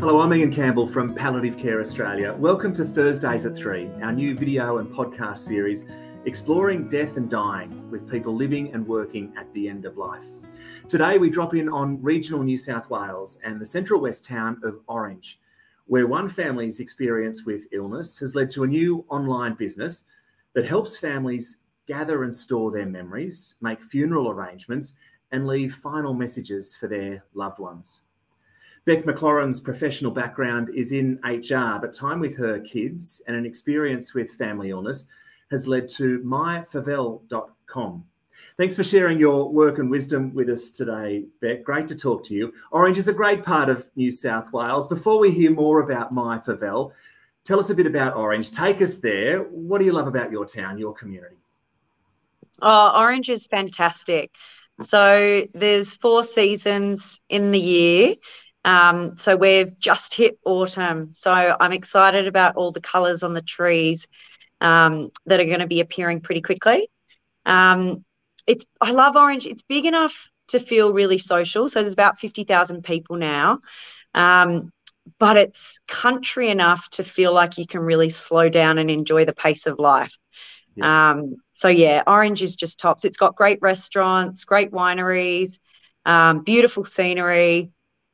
Hello, I'm Ian Campbell from Palliative Care Australia. Welcome to Thursdays at 3, our new video and podcast series exploring death and dying with people living and working at the end of life. Today we drop in on regional New South Wales and the central west town of Orange, where one family's experience with illness has led to a new online business that helps families gather and store their memories, make funeral arrangements and leave final messages for their loved ones. Beck McLaurin's professional background is in HR, but time with her kids and an experience with family illness has led to myfavel.com. Thanks for sharing your work and wisdom with us today, Beck. Great to talk to you. Orange is a great part of New South Wales. Before we hear more about MyFavel, tell us a bit about Orange. Take us there. What do you love about your town, your community? Oh, Orange is fantastic. So there's 4 seasons in the year. So we've just hit autumn. So I'm excited about all the colours on the trees that are going to be appearing pretty quickly. I love Orange. It's big enough to feel really social. So there's about 50,000 people now. But it's country enough to feel like you can really slow down and enjoy the pace of life. Yeah. So yeah, Orange is just tops. It's got great restaurants, great wineries, beautiful scenery.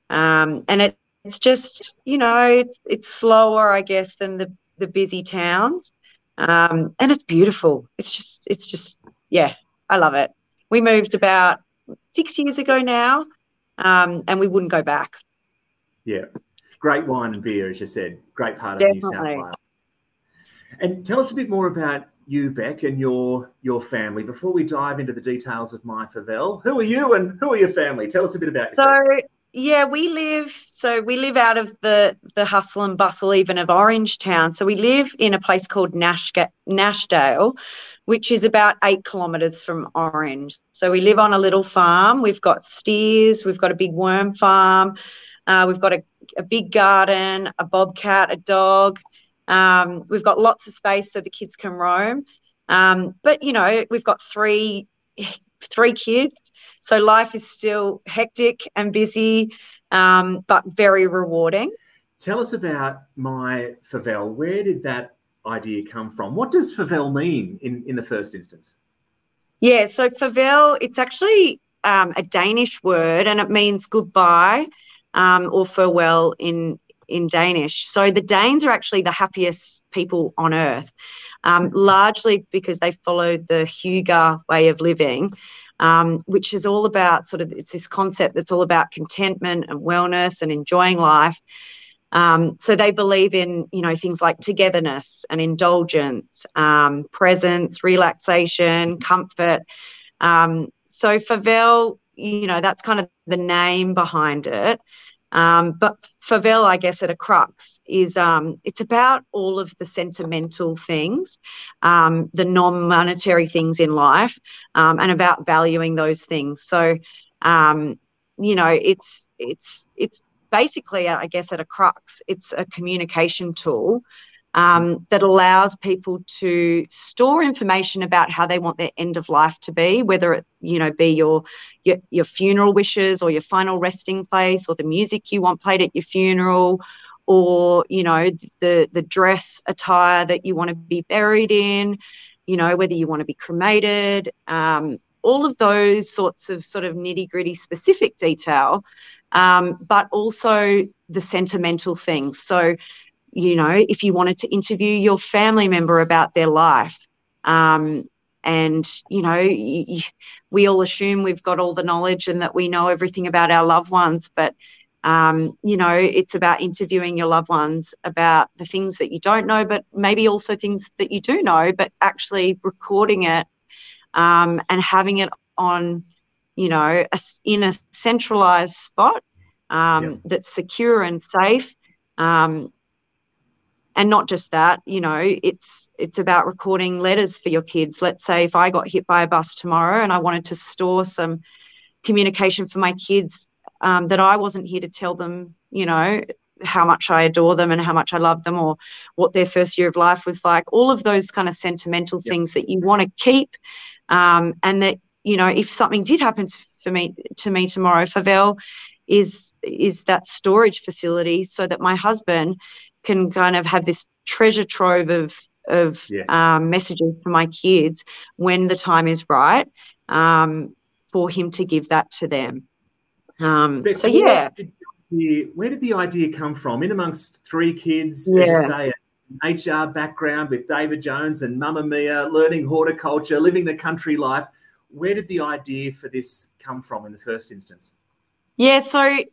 And it's just, you know, it's slower, I guess, than the busy towns. And it's beautiful. It's just, yeah, I love it. We moved about 6 years ago now, and we wouldn't go back. Yeah. Great wine and beer, as you said. Great part of Definitely. New South Wales. And tell us a bit more about you, Beck, and your family before we dive into the details of MyFavel. Who are you and who are your family? Tell us a bit about yourself. Yeah, we live out of the hustle and bustle even of Orange Town. So we live in a place called Nashdale, which is about 8 kilometres from Orange. So we live on a little farm. We've got steers, we've got a big worm farm, we've got a big garden, a bobcat, a dog. We've got lots of space so the kids can roam. But, you know, we've got three kids, so life is still hectic and busy, but very rewarding. Tell us about MyFavel. Where did that idea come from? What does Favel mean in the first instance? Yeah, so Favel, it's actually a Danish word, and it means goodbye or farewell in Danish. So the Danes are actually the happiest people on earth, largely because they followed the Hygge way of living, which is all about it's this concept that's all about contentment and wellness and enjoying life. So they believe in, you know, things like togetherness and indulgence, presence, relaxation, comfort. So Favel, you know, that's kind of the name behind it. But Favel, I guess, at a crux is it's about all of the sentimental things, the non-monetary things in life, and about valuing those things. So, you know, it's basically, I guess, at a crux, it's a communication tool that allows people to store information about how they want their end of life to be, whether it, you know, be your funeral wishes or your final resting place or the music you want played at your funeral, or, you know, the dress attire that you want to be buried in, you know, whether you want to be cremated, all of those sorts of nitty-gritty specific detail, but also the sentimental things. So, you know, if you wanted to interview your family member about their life, and, you know, we all assume we've got all the knowledge and that we know everything about our loved ones, but, you know, it's about interviewing your loved ones about the things that you don't know, but maybe also things that you do know, but actually recording it and having it on, you know, in a centralised spot that's secure and safe. And not just that, you know, it's about recording letters for your kids. Let's say if I got hit by a bus tomorrow and I wanted to store some communication for my kids, that I wasn't here to tell them, you know, how much I adore them and how much I love them, or what their first year of life was like, all of those kind of sentimental things that you want to keep, and that, you know, if something did happen to me tomorrow, Favel is that storage facility, so that my husband can kind of have this treasure trove of Yes. messages for my kids when the time is right, for him to give that to them. Beth, So yeah. where did the idea come from? In amongst three kids, as you Yeah. say, an HR background with David Jones and Mamma Mia, learning horticulture, living the country life. Where did the idea for this come from in the first instance? Yeah, so I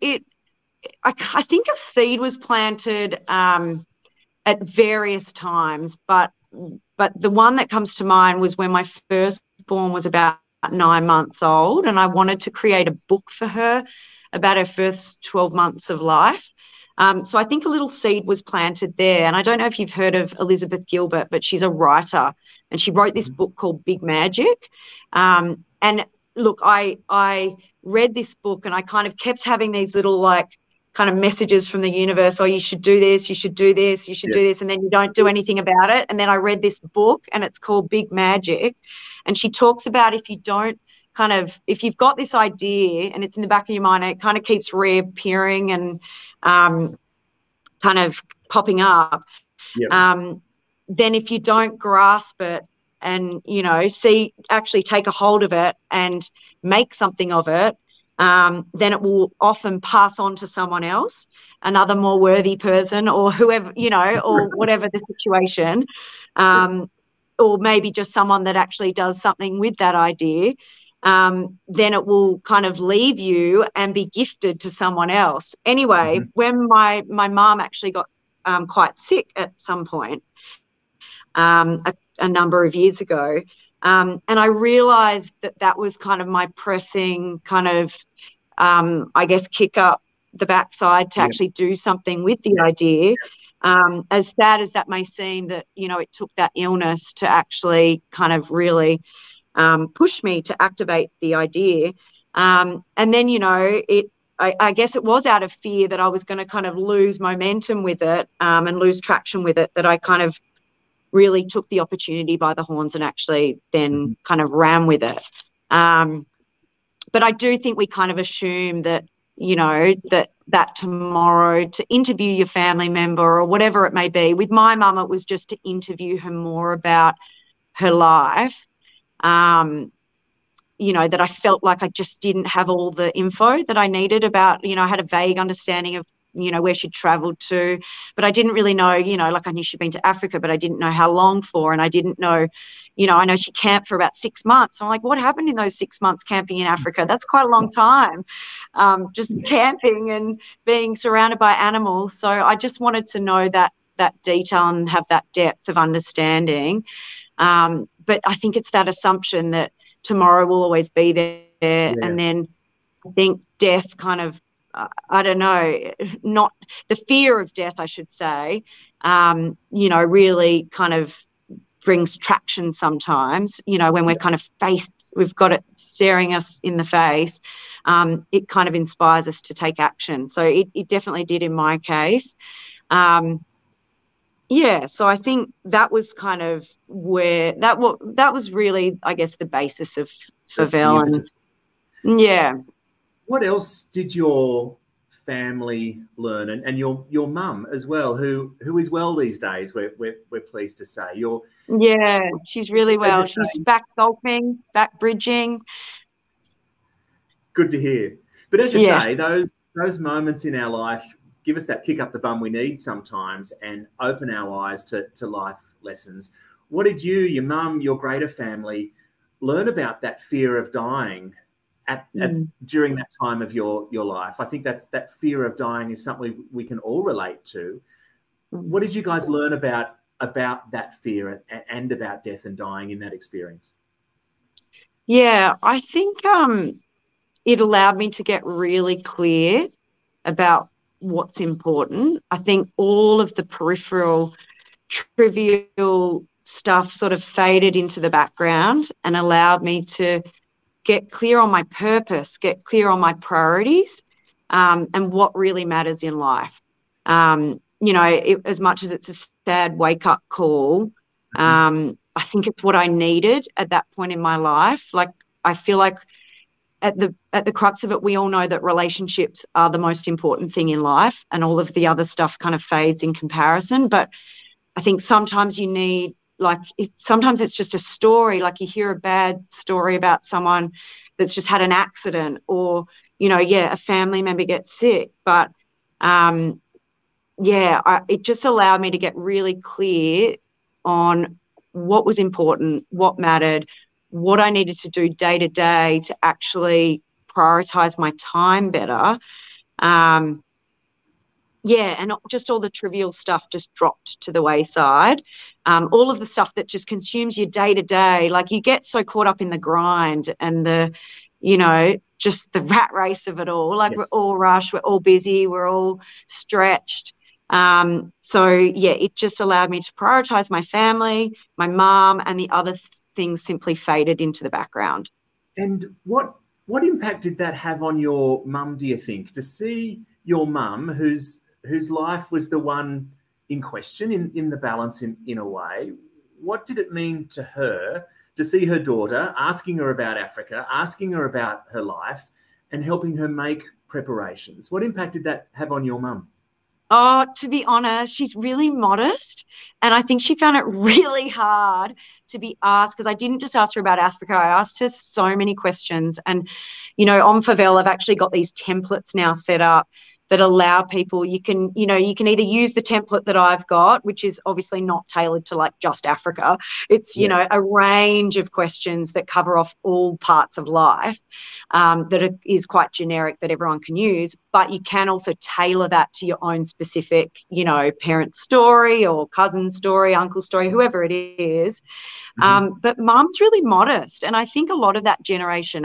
think a seed was planted at various times, but the one that comes to mind was when my firstborn was about 9 months old, and I wanted to create a book for her about her first 12 months of life. So I think a little seed was planted there. And I don't know if you've heard of Elizabeth Gilbert, but she's a writer, and she wrote this book called Big Magic. And look, I read this book, and I kind of kept having these little like kind of messages from the universe. Oh, you should do this, you should do this, you should do this. And then you don't do anything about it. And then I read this book, and it's called Big Magic. And she talks about if you've got this idea and it's in the back of your mind, it kind of keeps reappearing and kind of popping up. Yep. Then if you don't grasp it and, actually take a hold of it and make something of it, then it will often pass on to someone else, another more worthy person, or whoever, or whatever the situation, or maybe just someone that actually does something with that idea. Then it will kind of leave you and be gifted to someone else. Anyway, when my mum actually got quite sick at some point, a number of years ago, and I realised that was kind of my pressing kind of, I guess, kick up the backside to actually do something with the idea. As sad as that may seem, that, it took that illness to actually kind of really push me to activate the idea. And then, I guess it was out of fear that I was going to kind of lose momentum with it, and lose traction with it, that I kind of really took the opportunity by the horns and actually then kind of ran with it. But I do think we kind of assume that, that tomorrow, to interview your family member or whatever it may be. With my mum, it was just to interview her more about her life. That I felt like I just didn't have all the info that I needed about, I had a vague understanding of, where she'd traveled to, but I didn't really know, like I knew she'd been to Africa, but I didn't know how long for. And I didn't know, I know she camped for about 6 months. I'm like, what happened in those 6 months camping in Africa? That's quite a long time, just camping and being surrounded by animals. So I just wanted to know that detail and have that depth of understanding. But I think it's that assumption that tomorrow will always be there. Yeah. And then I think death kind of, I don't know, not the fear of death, I should say, really kind of brings traction sometimes, when we're kind of we've got it staring us in the face, it kind of inspires us to take action. So it definitely did in my case. Yeah, so I think that was kind of where that was really, I guess, the basis of Favel. And yeah. What else did your family learn, and your mum as well, who is well these days? We're pleased to say yeah, she's really well. She's back golfing, back bridging. Good to hear. But as you say, those moments in our life give us that kick up the bum we need sometimes and open our eyes to life lessons. What did you, your mum, your greater family learn about that fear of dying during that time of your life? I think that fear of dying is something we can all relate to. What did you guys learn about that fear and about death and dying in that experience? Yeah, I think it allowed me to get really clear about what's important. I think all of the peripheral, trivial stuff sort of faded into the background and allowed me to get clear on my purpose, get clear on my priorities, and what really matters in life. As much as it's a sad wake-up call, I think it's what I needed at that point in my life. Like, I feel like at the crux of it, we all know that relationships are the most important thing in life, and all of the other stuff kind of fades in comparison. But I think sometimes you need, like, sometimes it's just a story. Like, you hear a bad story about someone that's just had an accident, or, you know, a family member gets sick. But it just allowed me to get really clear on what was important, what mattered, what I needed to do day to day to actually prioritize my time better. And just all the trivial stuff just dropped to the wayside. All of the stuff that just consumes your day to day, like, you get so caught up in the grind and just the rat race of it all. Like, yes. We're all rushed, we're all busy, we're all stretched. It just allowed me to prioritize my family, my mum, and the other things simply faded into the background. And what impact did that have on your mum, do you think, to see your mum, whose life was the one in question, in the balance in a way? What did it mean to her to see her daughter asking her about Africa, asking her about her life, and helping her make preparations? What impact did that have on your mum? Oh, to be honest, she's really modest, and I think she found it really hard to be asked, because I didn't just ask her about Africa. I asked her so many questions. And, on Favel, I've actually got these templates now set up that allow people, you can either use the template that I've got, which is obviously not tailored to, like, just Africa. It's, a range of questions that cover off all parts of life, is quite generic, that everyone can use. But you can also tailor that to your own specific, parent story or cousin story, uncle story, whoever it is. But mum's really modest, and I think a lot of that generation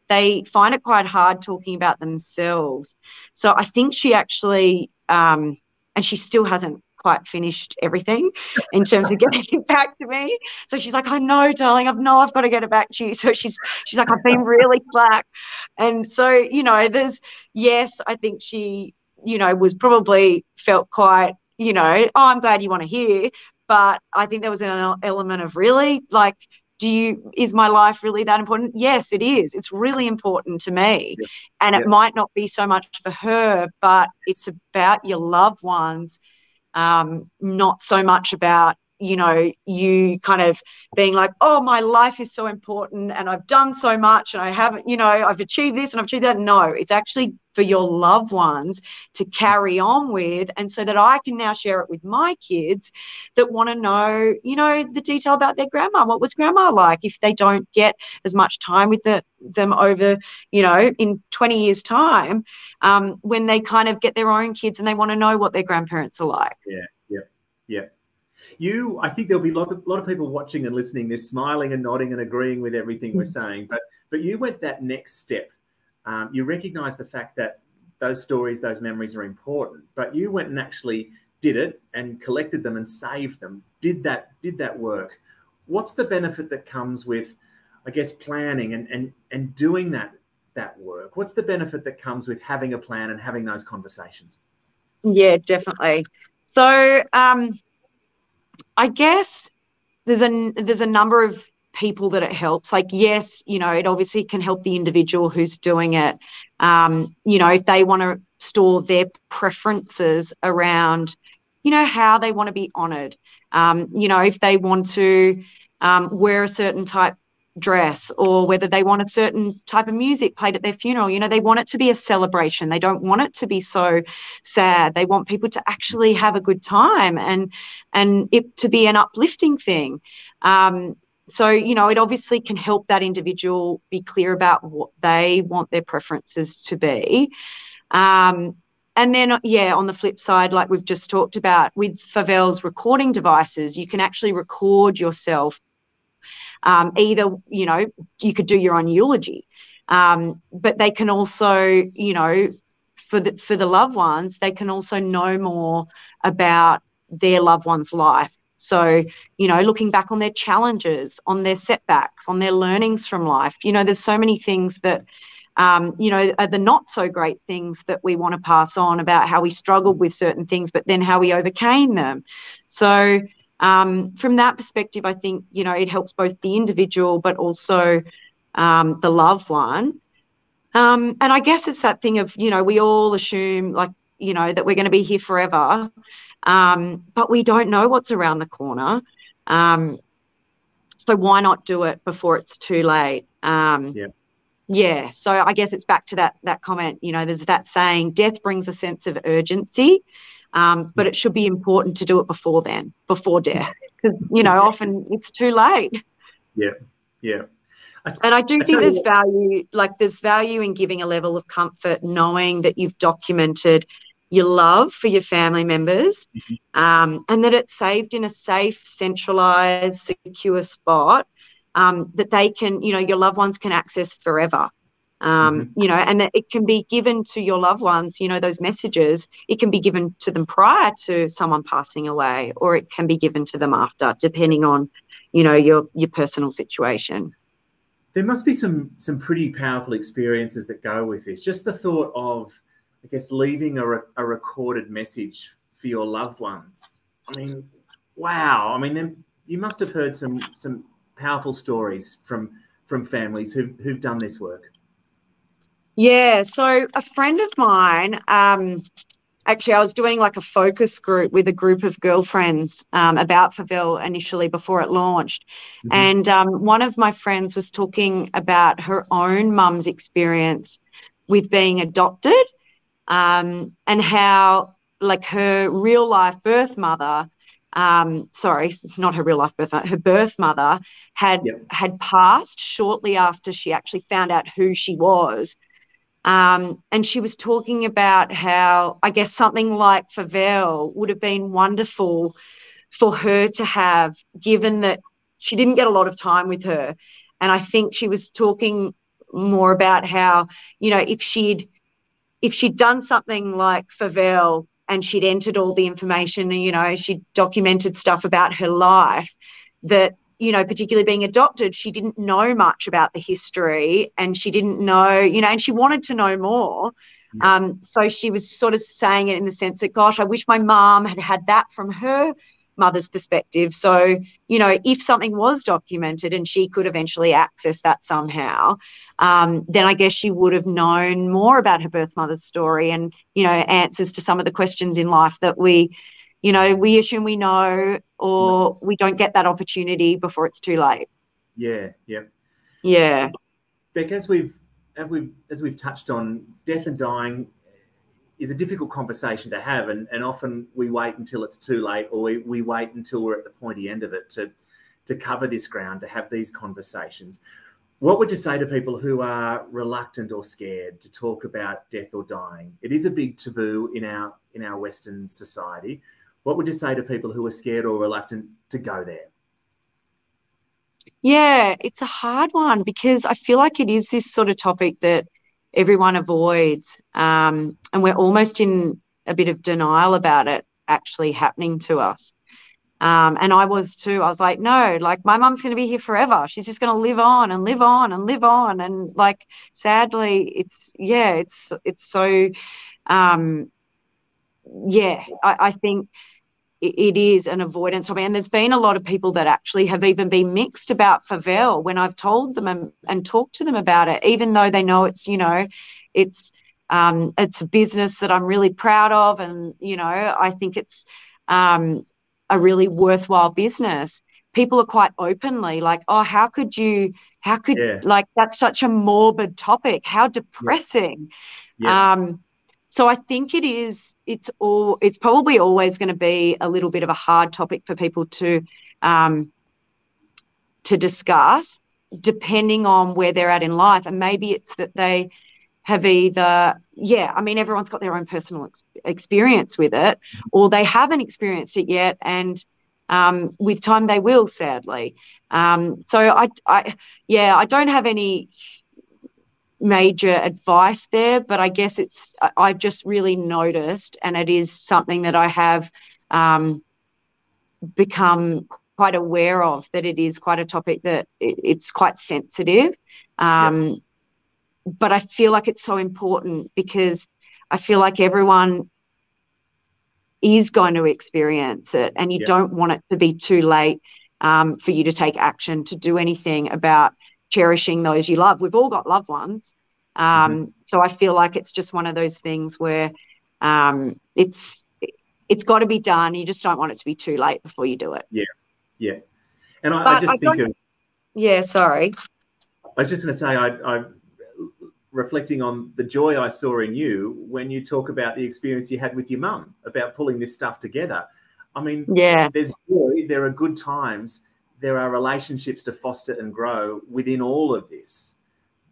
they find it quite hard talking about themselves. So I think she actually, and she still hasn't quite finished everything in terms of getting it back to me. So she's like, I know, darling, I've got to get it back to you. So she's like, I've been really slack. And so, I think she, was probably felt quite, I'm glad you want to hear. But I think there was an element of, really, like, is my life really that important? Yes, it is. It's really important to me. Yes. And it might not be so much for her, but it's about your loved ones, not so much about, you kind of being like, oh, my life is so important and I've done so much and I haven't, I've achieved this and I've achieved that. No, it's actually for your loved ones to carry on with, and so that I can now share it with my kids that want to know, the detail about their grandma. What was grandma like? If they don't get as much time with them over, in 20 years' time, when they kind of get their own kids and they want to know what their grandparents are like. Yeah. I think there'll be a lot of people watching and listening this, smiling and nodding and agreeing with everything we're saying. But you went that next step. You recognise the fact that those stories, those memories are important, but you went and actually did it and collected them and saved them, did that work. What's the benefit that comes with, I guess, planning and doing that work? What's the benefit that comes with having a plan and having those conversations? Yeah, definitely. So I guess there's a number of people that it helps. Like, yes, it obviously can help the individual who's doing it. If they want to store their preferences around, how they want to be honoured. If they want to wear a certain type dress, or whether they want a certain type of music played at their funeral. They want it to be a celebration. They don't want it to be so sad. They want people to actually have a good time and it to be an uplifting thing. So, it obviously can help that individual be clear about what they want their preferences to be. And then, on the flip side, like we've just talked about, with Favel's recording devices, you can actually record yourself. Either, you could do your own eulogy, but they can also, for the loved ones, they can also know more about their loved one's life. So, looking back on their challenges, on their setbacks, on their learnings from life, there's so many things that, are the not so great things that we want to pass on about how we struggled with certain things, but then how we overcame them. So, from that perspective, I think, it helps both the individual, but also the loved one. And I guess it's that thing of, we all assume like, that we're going to be here forever. But we don't know what's around the corner. So why not do it before it's too late? Yeah. So I guess it's back to that comment, there's that saying, death brings a sense of urgency, but it should be important to do it before death, because, often it's too late. Yeah. Yeah. And I do think there's value in giving a level of comfort, knowing that you've documented your love for your family members, and that it's saved in a safe, centralized, secure spot, that they can, your loved ones can access forever. And that it can be given to your loved ones, those messages, it can be given to them prior to someone passing away, or it can be given to them after, depending on, your personal situation. There must be some pretty powerful experiences that go with this. Just the thought of, I guess, leaving a recorded message for your loved ones. I mean, wow. I mean, then you must have heard some powerful stories from families who've done this work. Yeah. So a friend of mine, actually, I was doing like a focus group with a group of girlfriends about Favell initially before it launched. And one of my friends was talking about her own mum's experience with being adopted, and how like her real life birth mother, sorry, not her real life birth mother, her birth mother had passed shortly after she actually found out who she was. And she was talking about how, I guess, something like Favell would have been wonderful for her to have, given that she didn't get a lot of time with her. And I think she was talking more about how, if she'd done something like Favell and she'd entered all the information and, she'd documented stuff about her life, that, particularly being adopted, she didn't know much about the history, and she didn't know, and she wanted to know more. So she was sort of saying it in the sense that, gosh, I wish my mom had had that from her mother's perspective. So, if something was documented and she could eventually access that somehow, then I guess she would have known more about her birth mother's story and, answers to some of the questions in life that we assume we know, or we don't get that opportunity before it's too late. Yeah. Beck, as we've touched on, death and dying is a difficult conversation to have, and often we wait until it's too late, or we wait until we're at the pointy end of it to cover this ground, to have these conversations. What would you say to people who are reluctant or scared to talk about death or dying? It is a big taboo in our Western society. What would you say to people who are scared or reluctant to go there? Yeah, it's a hard one, because I feel like it is this sort of topic that everyone avoids, and we're almost in a bit of denial about it actually happening to us. And I was too. I was like, no, like my mum's going to be here forever. She's just going to live on and live on and live on. And like, sadly, it's so, I think it is an avoidance of me. And there's been a lot of people that actually have even been mixed about Favell when I've told them and talked to them about it, even though they know it's, it's a business that I'm really proud of. And, I think it's a really worthwhile business. People are quite openly like, oh, how could like, that's such a morbid topic. How depressing. So I think it's probably always going to be a little bit of a hard topic for people to discuss, depending on where they're at in life. And maybe it's that they have either, everyone's got their own personal experience with it, or they haven't experienced it yet, and with time they will, sadly. So I don't have any major advice there, but I guess I've just really noticed, and it is something that I have become quite aware of, that it is quite a topic that it's quite sensitive. But I feel like it's so important, because I feel like everyone is going to experience it, and you don't want it to be too late for you to take action, to do anything about cherishing those you love. We've all got loved ones. So I feel like it's just one of those things where it's got to be done. You just don't want it to be too late before you do it. Yeah. And I just think of... Yeah, sorry. I was just going to say, I reflecting on the joy I saw in you when you talk about the experience you had with your mum about pulling this stuff together. I mean, there's joy, there are good times, there are relationships to foster and grow within all of this.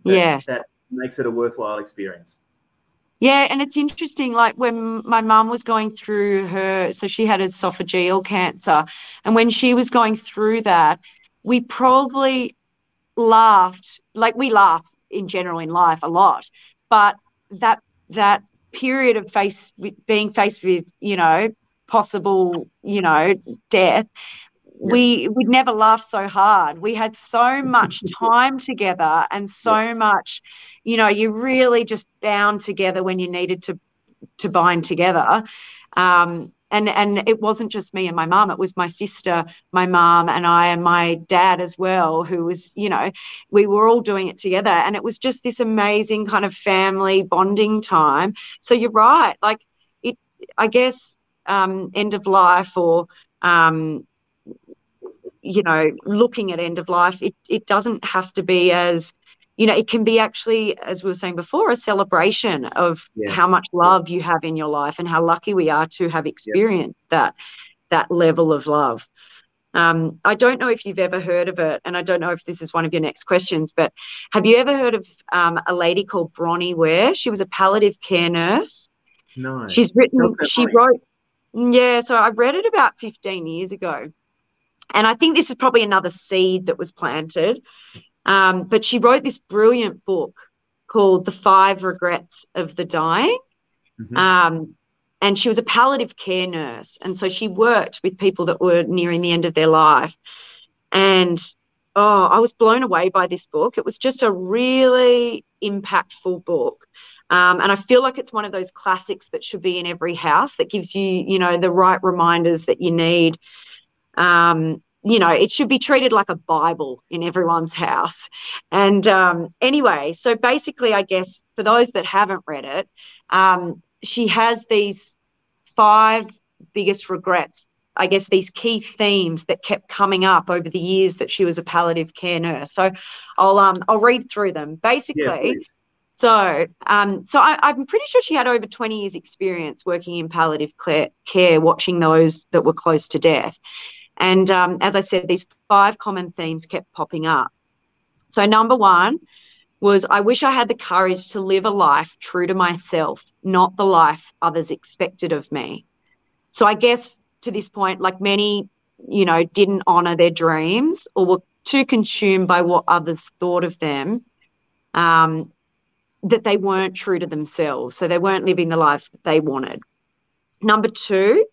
That makes it a worthwhile experience. Yeah, and it's interesting, like when my mum was going through so she had esophageal cancer, and when she was going through that, we probably laughed, like we laugh in general in life a lot, but that period of being faced with, possible, death, we'd never laughed so hard. We had so much time together and so much, you really just bound together when you needed to bind together. And it wasn't just me and my mum, it was my sister, my mum, and I, and my dad as well, who was, we were all doing it together. And it was just this amazing kind of family bonding time. So you're right. Like I guess, end of life or, looking at end of life, it doesn't have to be as, it can be actually, as we were saying before, a celebration of how much love you have in your life and how lucky we are to have experienced that level of love. I don't know if you've ever heard of it, and I don't know if this is one of your next questions, but have you ever heard of a lady called Bronnie Ware? She was a palliative care nurse. No. So I read it about 15 years ago. And I think this is probably another seed that was planted. But she wrote this brilliant book called The 5 Regrets of the Dying. And she was a palliative care nurse. And so she worked with people that were nearing the end of their life. And, I was blown away by this book. It was just a really impactful book. And I feel like it's one of those classics that should be in every house that gives you, the right reminders that you need. It should be treated like a Bible in everyone's house. And anyway, so basically, I guess for those that haven't read it, she has these 5 biggest regrets, I guess these key themes that kept coming up over the years that she was a palliative care nurse. So I'll read through them. Basically, so I'm pretty sure she had over 20 years experience working in palliative care, watching those that were close to death. And as I said, these 5 common themes kept popping up. So number 1 was, I wish I had the courage to live a life true to myself, not the life others expected of me. So I guess to this point, like many, didn't honour their dreams or were too consumed by what others thought of them, that they weren't true to themselves. So they weren't living the lives that they wanted. Number 2,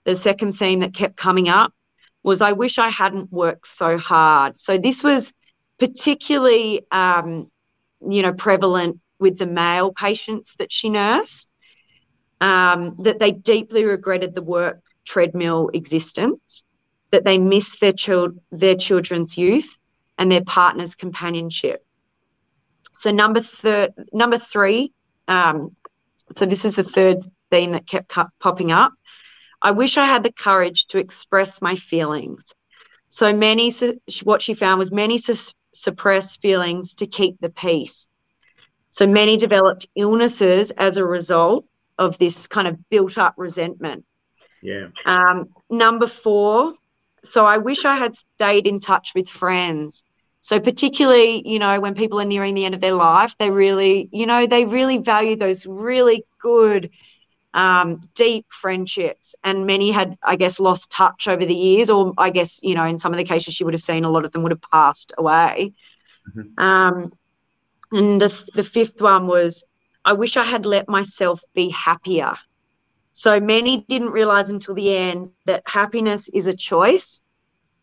the second theme that kept coming up, was I wish I hadn't worked so hard. So this was particularly, prevalent with the male patients that she nursed, that they deeply regretted the work treadmill existence, that they missed their children's youth and their partner's companionship. So number 3, so this is the third theme that kept popping up. I wish I had the courage to express my feelings. So what she found was many suppressed feelings to keep the peace. So many developed illnesses as a result of this kind of built up resentment. Number 4, so I wish I had stayed in touch with friends. So particularly, when people are nearing the end of their life, they really value those really good, deep friendships, and many had, I guess, lost touch over the years, or I guess, in some of the cases she would have seen, a lot of them would have passed away. And the 5th one was, I wish I had let myself be happier. So many didn't realize until the end that happiness is a choice.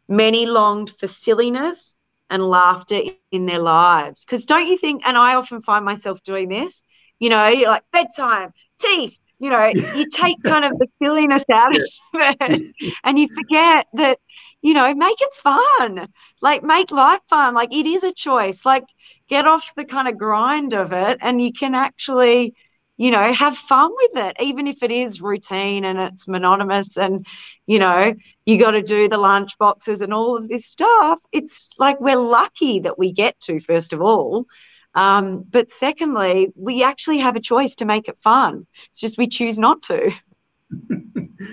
Many longed for silliness and laughter in their lives. Because don't you think, and I often find myself doing this, you're like bedtime, teeth, you know, you take kind of the silliness out of it and you forget that, you know, make it fun. Like, make life fun. Like, it is a choice. Like, get off the kind of grind of it and you can actually, you know, have fun with it, even if it is routine and it's monotonous and, you know, you got to do the lunch boxes and all of this stuff. It's like, we're lucky that we get to, first of all. But secondly, we actually have a choice to make it fun. It's just we choose not to.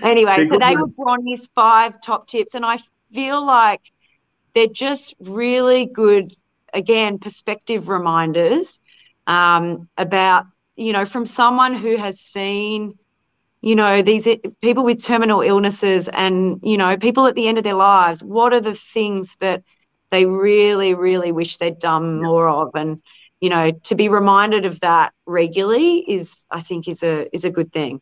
Anyway, so they were Bronnie's 5 top tips, and I feel like they're just really good, again, perspective reminders about, you know, from someone who has seen, you know, these people with terminal illnesses and, you know, people at the end of their lives, what are the things that they really, really wish they'd done more of? And, you know, to be reminded of that regularly is, I think, is a good thing.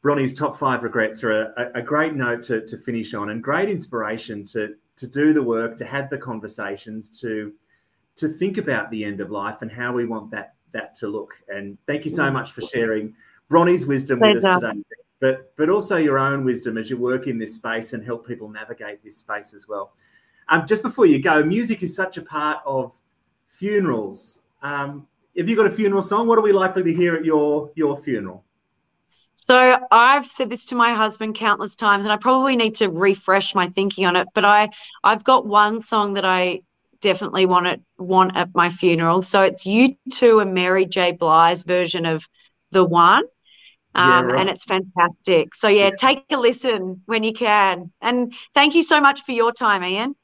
Bronnie's top 5 regrets are a great note to finish on, and great inspiration to do the work, to have the conversations, to think about the end of life and how we want that to look. And thank you so much for sharing Bronnie's wisdom with us today, but also your own wisdom as you work in this space and help people navigate this space as well. Just before you go, music is such a part of funerals. Have you got a funeral song? What are we likely to hear at your funeral? So I've said this to my husband countless times, and I probably need to refresh my thinking on it, but I've got one song that I definitely want at my funeral. So it's U2 and Mary J. Blige's version of The One. And it's fantastic. So yeah, take a listen when you can. And thank you so much for your time, Ian.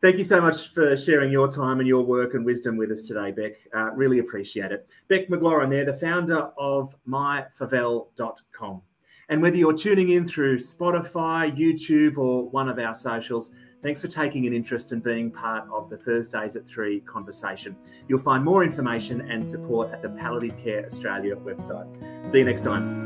Thank you so much for sharing your time and your work and wisdom with us today, Beck. Really appreciate it. Beck McLaurin there, the founder of myfavel.com. And whether you're tuning in through Spotify, YouTube, or one of our socials, thanks for taking an interest and being part of the Thursdays at 3 conversation. You'll find more information and support at the Palliative Care Australia website. See you next time.